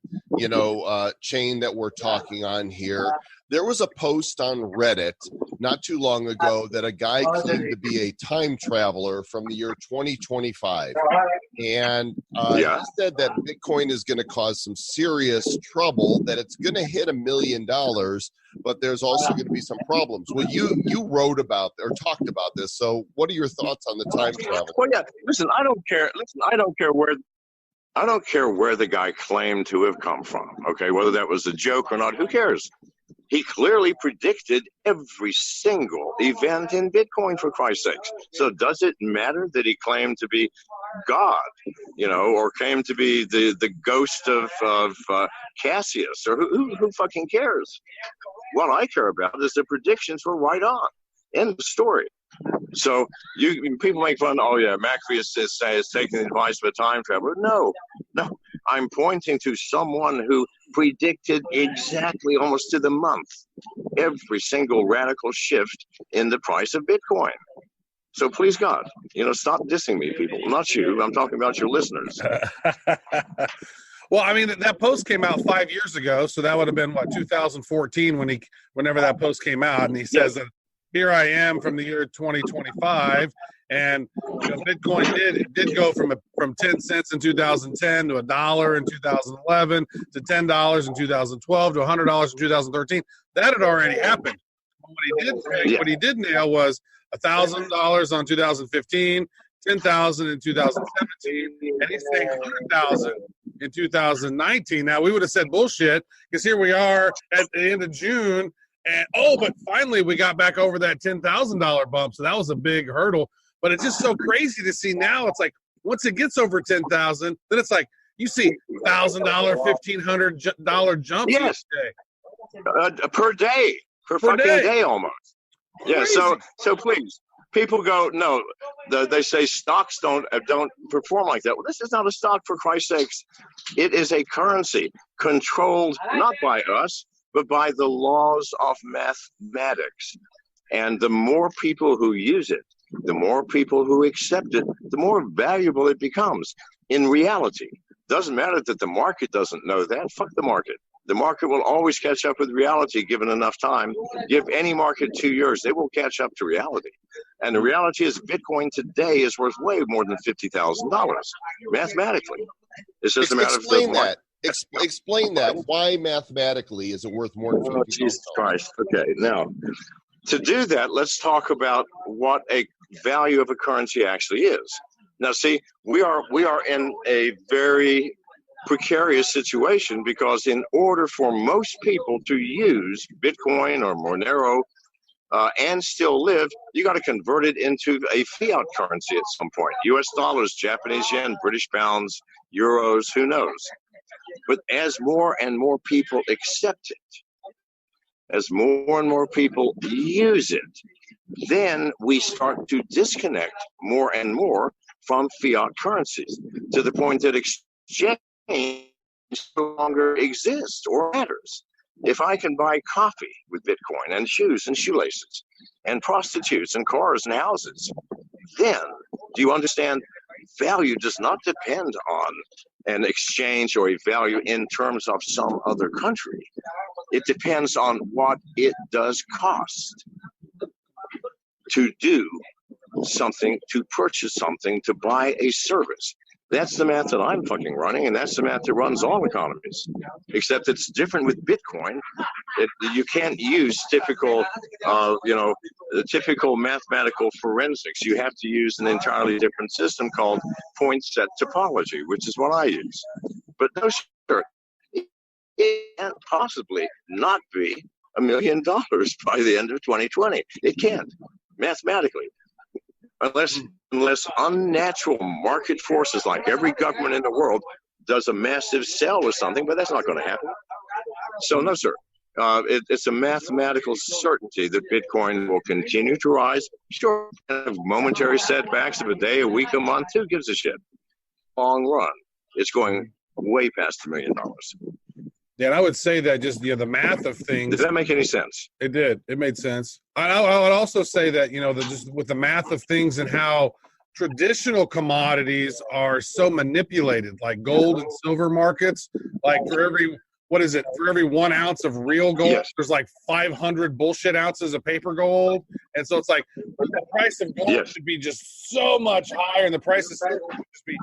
chain that we're talking on here, there was a post on Reddit not too long ago that a guy claimed to be a time traveler from the year 2025. And he said that Bitcoin is going to cause some serious trouble, that it's going to hit $1 million, but there's also going to be some problems. Well, you wrote about or talked about this. So what are your thoughts on the time travel? Well, yeah, listen, I don't care. Listen, I don't care where the guy claimed to have come from. Okay, whether that was a joke or not, who cares? He clearly predicted every single event in Bitcoin, for Christ's sakes. So does it matter that he claimed to be God, or claimed to be the ghost of Cassius, or who fucking cares? What I care about is the predictions were right on. End of story. So people make fun. Oh yeah, McAfee is taking the advice of a time traveler. No, I'm pointing to someone who predicted exactly, almost to the month, every single radical shift in the price of Bitcoin. So please God, stop dissing me, people. Not you. I'm talking about your listeners. Well, I mean, that post came out 5 years ago, so that would have been what, 2014 whenever that post came out, and he says that here I am from the year 2025, and Bitcoin did go from 10 cents in 2010 to $1 in 2011 to $10 in 2012 to $100 in 2013. That had already happened. What he did nail was $1,000 on 2015, 10,000 in 2017, and he's saying 100,000 in 2019. Now we would have said bullshit because here we are at the end of June, and but finally we got back over that $10,000 bump. So that was a big hurdle. But it's just so crazy to see now. It's like once it gets over 10,000, then it's like you see $1,000, $1,500 jumps each day. Per day, per fucking day almost. Yeah. So please. People go, no, they say stocks don't perform like that. Well, this is not a stock, for Christ's sakes. It is a currency controlled not by us, but by the laws of mathematics. And the more people who use it, the more people who accept it, the more valuable it becomes. In reality, doesn't matter that the market doesn't know that. Fuck the market. The market will always catch up with reality given enough time. Give any market 2 years, they will catch up to reality. And the reality is Bitcoin today is worth way more than $50,000 mathematically. It's just a matter Explain that. Explain that. Why mathematically is it worth more than $50,000? Jesus Christ. Okay, now, to do that, let's talk about what a value of a currency actually is. Now, see, we are in a very precarious situation because in order for most people to use Bitcoin or Monero and still live, you got to convert it into a fiat currency at some point. US dollars, Japanese yen, British pounds, euros, who knows? But as more and more people accept it, as more and more people use it, then we start to disconnect more and more from fiat currencies to the point that exchange no longer exists or matters. If I can buy coffee with Bitcoin and shoes and shoelaces and prostitutes and cars and houses, then do you understand? Value does not depend on an exchange or a value in terms of some other country. It depends on what it does cost to do something, to purchase something, to buy a service. That's the math that I'm fucking running, and that's the math that runs all economies. Except it's different with Bitcoin. You can't use typical mathematical forensics. You have to use an entirely different system called point set topology, which is what I use. But no, sure, it can't possibly not be $1 million by the end of 2020. It can't, mathematically. Unless unnatural market forces, like every government in the world, does a massive sell or something, but that's not going to happen. So no, sir. It's a mathematical certainty that Bitcoin will continue to rise. Sure, momentary setbacks of a day, a week, a month, who gives a shit? Long run, it's going way past $1 million. Yeah, and I would say that just the math of things. Does that make any sense? It did. It made sense. I would also say that just with the math of things and how traditional commodities are so manipulated, like gold and silver markets. Like for every 1 ounce of real gold, yes, there's like 500 bullshit ounces of paper gold, and so it's like the price of gold, yes, should be just so much higher, and the price of silver should just be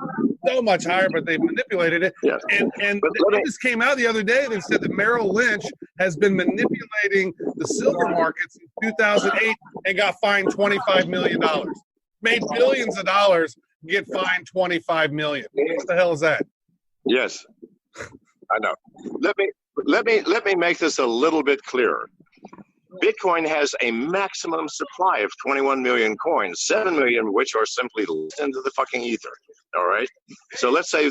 so much higher, but they've manipulated it. Yes. And it just came out the other day that said that Merrill Lynch has been manipulating the silver markets in 2008 and got fined $25 million. Made billions of dollars, get fined $25 million. What the hell is that? Yes, I know. Let me make this a little bit clearer. Bitcoin has a maximum supply of 21 million coins, 7 million of which are simply lost into the fucking ether. All right. So let's say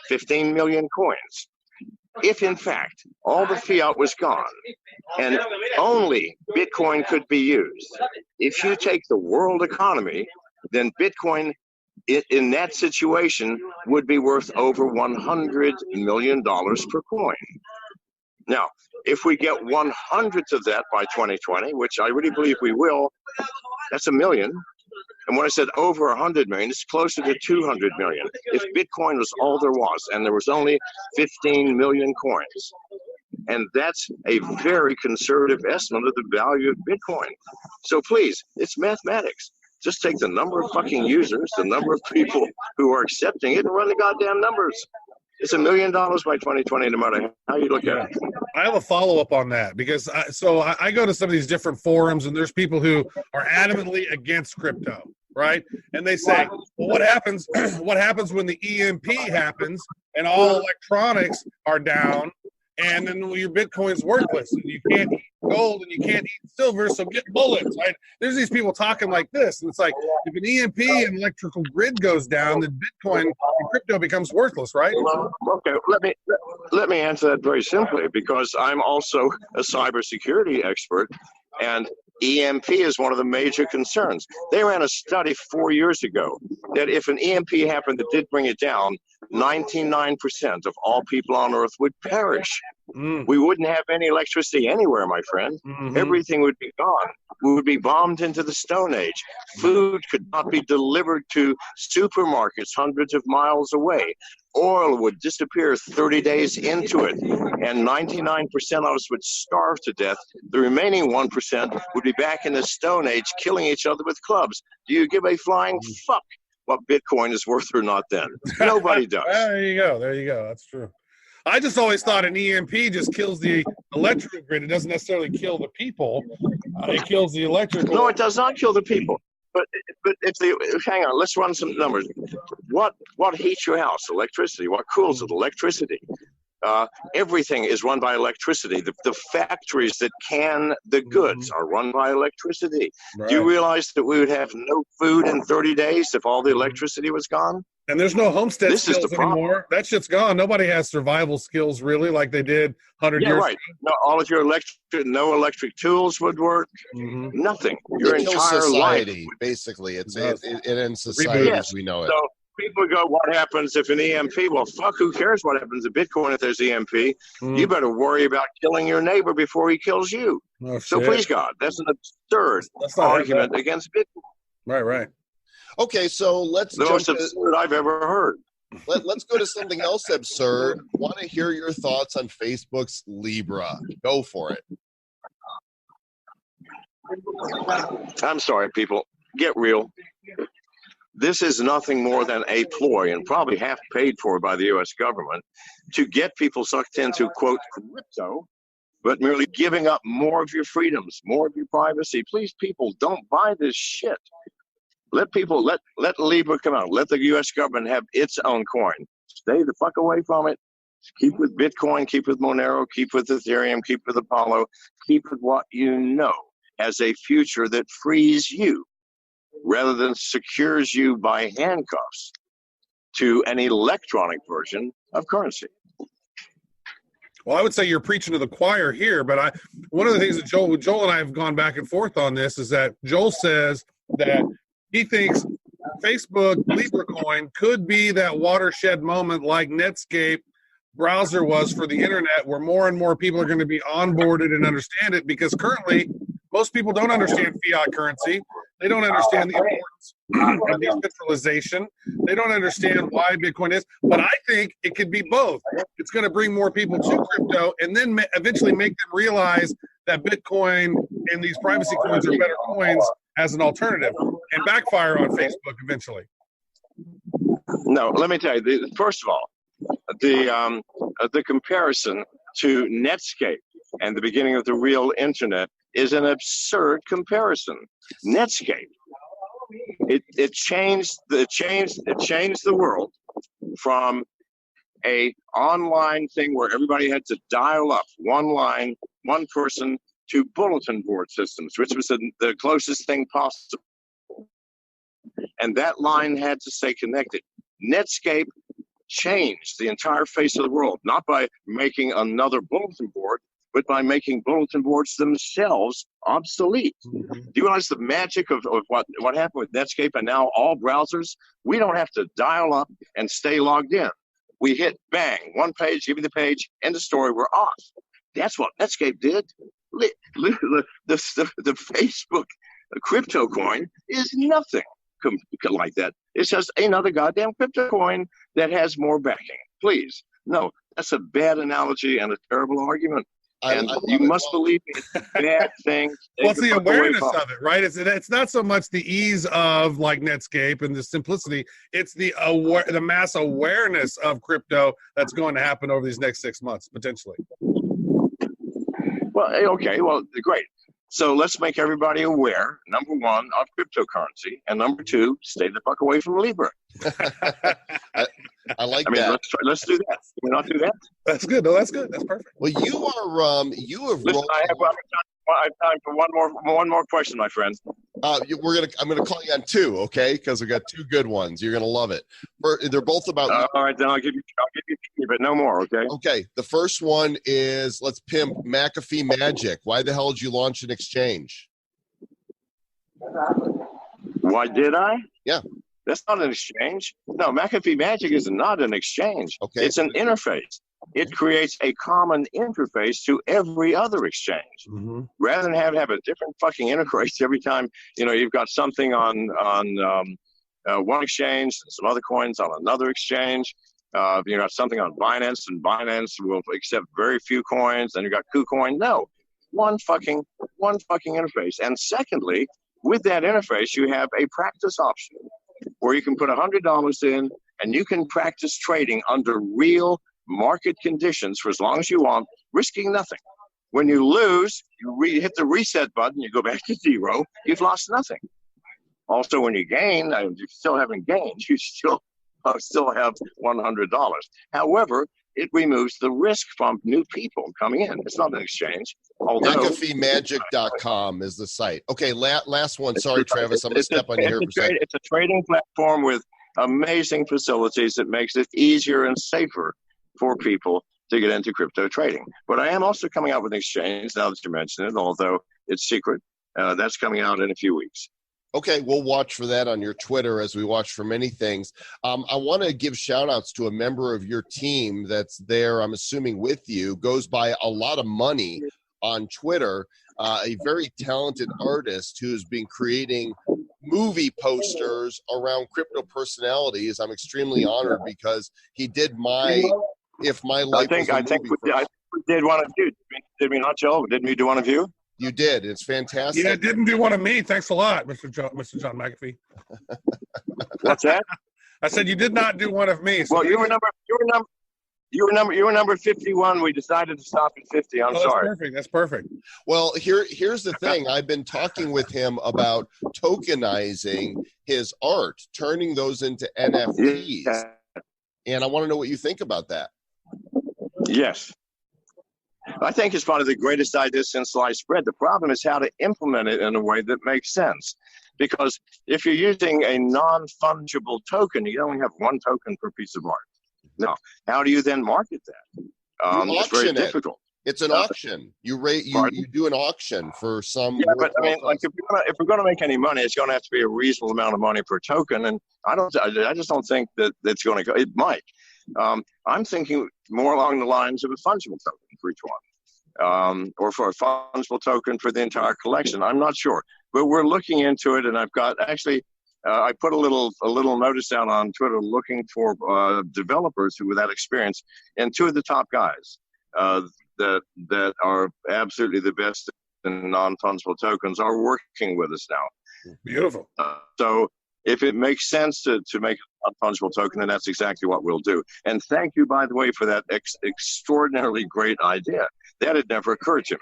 15 million coins. If in fact all the fiat was gone and only Bitcoin could be used, if you take the world economy, then Bitcoin in that situation would be worth over $100 million per coin. Now, if we get 100th of that by 2020, which I really believe we will, that's $1 million. And when I said over 100 million, it's closer to 200 million. If Bitcoin was all there was, and there was only 15 million coins, and that's a very conservative estimate of the value of Bitcoin. So please, it's mathematics. Just take the number of fucking users, the number of people who are accepting it, and run the goddamn numbers. It's $1 million by 2020, no matter how you look at it. I have a follow-up on that because I go to some of these different forums, and there's people who are adamantly against crypto, right? And they say, well, what happens when the EMP happens and all electronics are down, and then your Bitcoin's worthless, and you can't eat gold and you can't eat silver, so get bullets, right? There's these people talking like this, and it's like, if an EMP and electrical grid goes down, then Bitcoin and crypto becomes worthless, right? Well, okay, let me answer that very simply, because I'm also a cybersecurity expert, and EMP is one of the major concerns. They ran a study 4 years ago that if an EMP happened that did bring it down, 99% of all people on Earth would perish. We wouldn't have any electricity anywhere, my friend. Everything would be gone. We would be bombed into the Stone Age. Food could not be delivered to supermarkets hundreds of miles away. Oil would disappear 30 days into it, and 99% of us would starve to death. The remaining 1% would be back in the Stone Age, killing each other with clubs. Do you give a flying fuck what Bitcoin is worth or not then? Nobody does. There you go. That's true. I just always thought an EMP just kills the electrical grid. It doesn't necessarily kill the people. It kills the electrical. No, it does not kill the people. But hang on, let's run some numbers. What heats your house? Electricity. What cools it? Electricity. Everything is run by electricity. The factories that can the goods are run by electricity. Right. Do you realize that we would have no food in 30 days if all the electricity was gone? And there's no homestead skills anymore. That shit's gone. Nobody has survival skills really like they did 100 years ago. No, all of your electric tools would work. Nothing. Your entire society, life. Basically. It ends society as we know it. So people go, what happens if an EMP? Well, fuck, who cares what happens to Bitcoin if there's EMP? You better worry about killing your neighbor before he kills you. So please, God, that's an absurd argument against Bitcoin. Right. Okay, so let's the most absurd I've ever heard. Let's go to something else absurd. Want to hear your thoughts on Facebook's Libra? Go for it. I'm sorry, people. Get real. This is nothing more than a ploy, and probably half paid for by the U.S. government, to get people sucked into, quote, crypto, but merely giving up more of your freedoms, more of your privacy. Please, people, don't buy this shit. Let Libra come out. Let the U.S. government have its own coin. Stay the fuck away from it. Keep with Bitcoin, keep with Monero, keep with Ethereum, keep with Apollo, keep with what you know as a future that frees you rather than secures you by handcuffs to an electronic version of currency. Well, I would say you're preaching to the choir here, but one of the things that Joel and I have gone back and forth on this is that Joel says that he thinks Facebook Libra coin could be that watershed moment like Netscape browser was for the internet, where more and more people are going to be onboarded and understand it, because currently most people don't understand fiat currency. They don't understand the importance of decentralization. They don't understand why Bitcoin is. But I think it could be both. It's going to bring more people to crypto and then eventually make them realize that Bitcoin and these privacy coins are better coins as an alternative, and backfire on Facebook eventually. No, let me tell you. First of all, the comparison to Netscape and the beginning of the real internet is an absurd comparison. Netscape, it changed the world from a online thing where everybody had to dial up one line, one person, to bulletin board systems, which was the closest thing possible. And that line had to stay connected. Netscape changed the entire face of the world, not by making another bulletin board, but by making bulletin boards themselves obsolete. Do you realize the magic of what happened with Netscape and now all browsers? We don't have to dial up and stay logged in. We hit bang, one page, give me the page, end of story, we're off. That's what Netscape did. The Facebook crypto coin is nothing. like that. It's just another goddamn crypto coin that has more backing. Please, no, that's a bad analogy and a terrible argument. And you must believe me, it's a bad thing. Well, it's the awareness of it, right? It's not so much the ease of like Netscape and the simplicity. It's the mass awareness of crypto that's going to happen over these next 6 months, potentially. Well, okay, well, great. So let's make everybody aware, number one, of cryptocurrency, and number two, stay the fuck away from Libra. I like that. Let's do that. Can we not do that? That's good. No, that's good. That's perfect. Well, you have Listen, I have time for one more question, my friend. I'm gonna call you on two, okay? Because we got two good ones. You're gonna love it. They're both about. All right, then I'll give you, but no more, okay? Okay. The first one is let's pimp McAfee Magic. Why the hell did you launch an exchange? Why did I? Yeah. That's not an exchange. No, McAfee Magic is not an exchange. Okay. It's an interface. It creates a common interface to every other exchange. Mm-hmm. Rather than have a different fucking interface every time, you've got something on one exchange, some other coins on another exchange. You got something on Binance, and Binance will accept very few coins. Then you got KuCoin. No, one fucking interface. And secondly, with that interface, you have a practice option where you can put $100 in and you can practice trading under real market conditions for as long as you want, risking nothing. When you lose, you hit the reset button, you go back to zero, you've lost nothing. Also, when you gain, you still haven't gained, you still have $100. However, it removes the risk from new people coming in. It's not an exchange. McAfeeMagic.com is the site. Okay, last one. Sorry, Travis, I'm going to step on you here for a second. It's a trading platform with amazing facilities that makes it easier and safer for people to get into crypto trading. But I am also coming out with an exchange, now that you mention it, although it's secret. That's coming out in a few weeks. Okay, we'll watch for that on your Twitter as we watch for many things. I want to give shout outs to a member of your team that's there, I'm assuming with you, goes by a lot of money on Twitter, a very talented artist who's been creating movie posters around crypto personalities. I'm extremely honored because he did If My Life Was a Movie. I think we did one of you. Did we not, Joe? Didn't we do one of you? You did. It's fantastic. Yeah, didn't do one of me. Thanks a lot, Mr. John McAfee. What's that? I said you did not do one of me. So well, you were number 51. We decided to stop at 50. I'm sorry. Perfect. That's perfect. Well, here's the thing. I've been talking with him about tokenizing his art, turning those into NFTs. Yeah. And I want to know what you think about that. Yes. I think it's one of the greatest ideas since sliced bread. The problem is how to implement it in a way that makes sense. Because if you're using a non-fungible token, you only have one token per piece of art. Now, how do you then market that? It's very difficult. It's an auction. You do an auction for some. Yeah, but I mean, like if we're going to make any money, it's going to have to be a reasonable amount of money per token, and I just don't think that it's going to go. It might. I'm thinking more along the lines of a fungible token for each one, or for a fungible token for the entire collection. I'm not sure, but we're looking into it, and I've got actually. I put a little notice down on Twitter looking for developers who, with that experience, and two of the top guys that are absolutely the best in non-fungible tokens are working with us now. Beautiful. So if it makes sense to make a non-fungible token, then that's exactly what we'll do. And thank you, by the way, for that extraordinarily great idea. That had never occurred to me.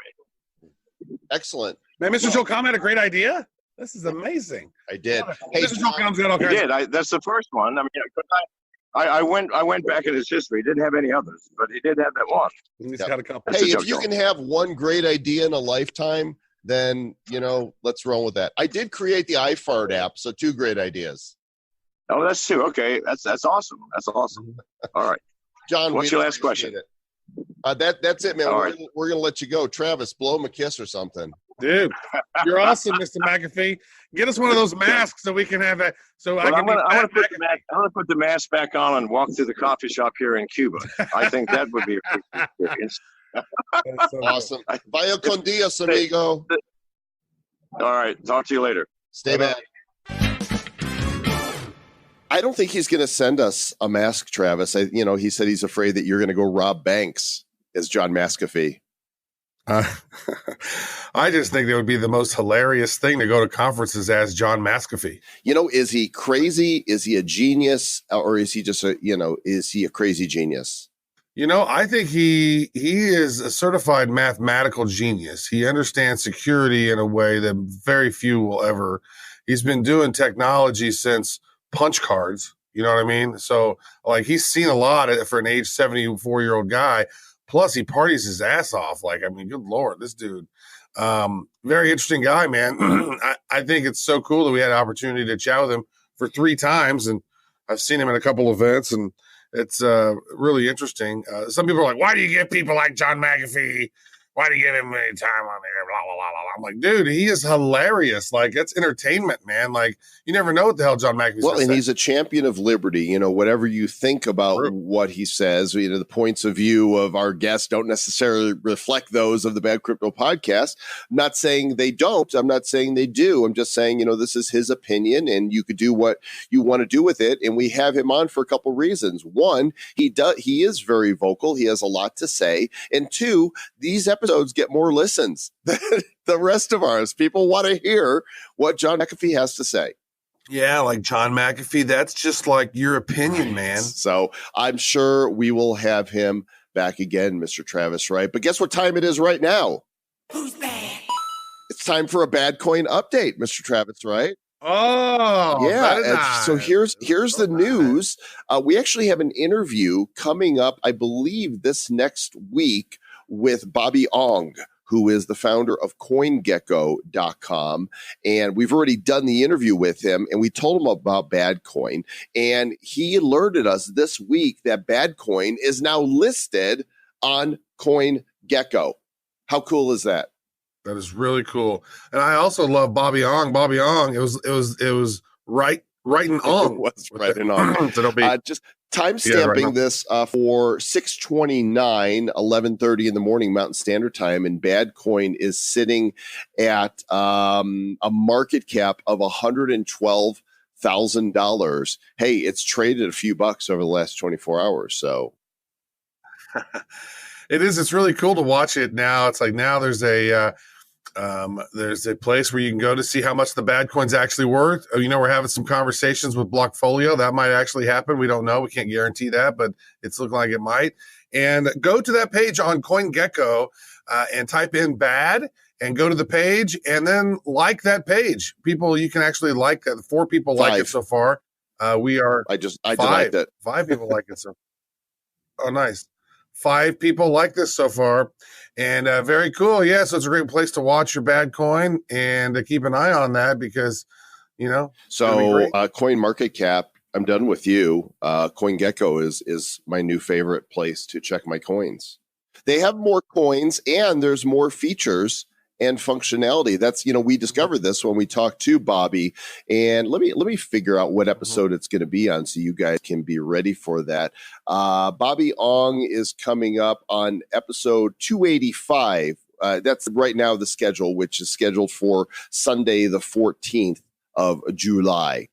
Excellent. Man, Mr. Joe Comment, a great idea. This is amazing. I did. Hey, Mr. Joe Come's got all kinds. He did. That's the first one. I mean, I went back in his history. He didn't have any others, but he did have that one. He's got a couple. Hey, if you can have one great idea in a lifetime, then, let's roll with that. I did create the iFart app, so two great ideas. Oh, that's two. Okay, that's awesome. That's awesome. All right. John, what's your last question? That's it, man. All we're gonna let you go. Travis, blow him a kiss or something. Dude, you're awesome, Mr. McAfee. Get us one of those masks so we can have it. So I want to put the mask back on and walk through the coffee shop here in Cuba. I think that would be a great experience. Awesome. Vaya con Dios, amigo. All right. Talk to you later. Stay back. I don't think he's going to send us a mask, Travis. He said he's afraid that you're going to go rob banks as John McAfee. I just think it would be the most hilarious thing to go to conferences as John McAfee. Is he crazy? Is he a genius? Or is he just is he a crazy genius? I think he is a certified mathematical genius. He understands security in a way that very few will ever. He's been doing technology since punch cards. You know what I mean? So like he's seen a lot for an age 74-year-old guy. Plus, he parties his ass off. Good Lord, this dude. Very interesting guy, man. I think it's so cool that we had an opportunity to chat with him for 3 times. And I've seen him at a couple events, and it's really interesting. Some people are like, why do you give people like John McAfee? Why do you give him any time on there? Blah, blah, blah, blah. I'm like, dude, he is hilarious. It's entertainment, man. You never know what the hell John McAfee's Well, and say. he's a champion of liberty. Whatever you think about what he says, the points of view of our guests don't necessarily reflect those of the Bad Crypto podcast. I'm not saying they don't. I'm not saying they do. I'm just saying, this is his opinion, and you could do what you want to do with it. And we have him on for a couple reasons. One, he is very vocal. He has a lot to say. And 2, these episodes get more listens than the rest of ours. People want to hear what John McAfee has to say. Yeah, like John McAfee, that's just like your opinion, man. So I'm sure we will have him back again, Mr. Travis Wright. But guess what time it is right now? Who's bad? It's time for a BADcoin update, Mr. Travis Wright. Oh, yeah. Nice. So here's the news. We actually have an interview coming up, I believe, this next week with Bobby Ong, who is the founder of CoinGecko.com. And we've already done the interview with him, and we told him about BADcoin. And he alerted us this week that BADcoin is now listed on CoinGecko. How cool is that? That is really cool. And I also love Bobby Ong. Bobby Ong, it was right and on. It was right and on. So don't be just time stamping right this for 6/29, 11:30 in the morning Mountain Standard Time, and BADcoin is sitting at a market cap of $112,000. Hey, it's traded a few bucks over the last 24 hours. So it is. It's really cool to watch it now. It's like now there's a place where you can go to see how much the BADcoin's actually worth. We're having some conversations with Blockfolio. That might actually happen. We don't know. We can't guarantee that, but it's looking like it might. And go to that page on CoinGecko and type in BAD and go to the page and then like that page. People, you can actually like that. 4 people like it so far. I liked it. 5 people like it so far. Oh, nice. 5 people like this so far, and very cool. Yeah, so it's a great place to watch your BADcoin and to keep an eye on that because, So Coin Market Cap, I'm done with you. CoinGecko is my new favorite place to check my coins. They have more coins and there's more features and functionality. That's, we discovered this when we talked to Bobby, and let me figure out what episode it's going to be on so you guys can be ready for that. Bobby Ong is coming up on episode 285. That's right now the schedule, which is scheduled for Sunday, the 14th of July.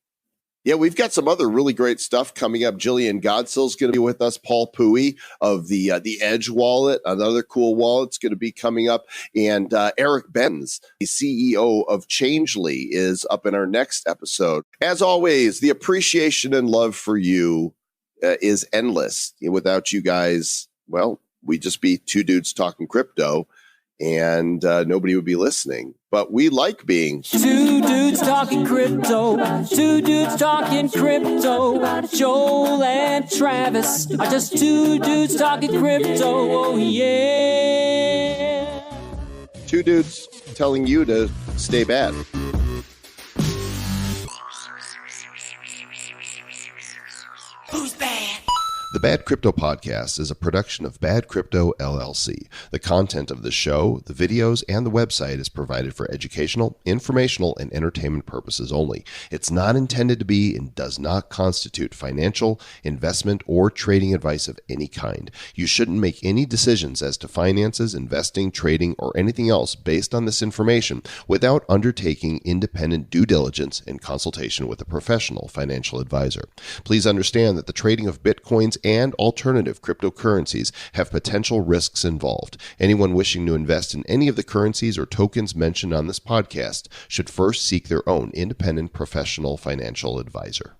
Yeah, we've got some other really great stuff coming up. Jillian Godsill's going to be with us. Paul Pui of the Edge wallet, another cool wallet, is going to be coming up. And Eric Benz, the CEO of Changely, is up in our next episode. As always, the appreciation and love for you is endless. Without you guys, well, we'd just be 2 dudes talking crypto, and nobody would be listening. But we like being 2 dudes talking crypto. 2 dudes talking crypto. Joel and Travis are just 2 dudes talking crypto. Oh yeah. 2 dudes telling you to stay bad. Who's bad? The Bad Crypto Podcast is a production of Bad Crypto LLC. The content of the show, the videos, and the website is provided for educational, informational, and entertainment purposes only. It's not intended to be and does not constitute financial, investment, or trading advice of any kind. You shouldn't make any decisions as to finances, investing, trading, or anything else based on this information without undertaking independent due diligence and consultation with a professional financial advisor. Please understand that the trading of Bitcoins and alternative cryptocurrencies have potential risks involved. Anyone wishing to invest in any of the currencies or tokens mentioned on this podcast should first seek their own independent professional financial advisor.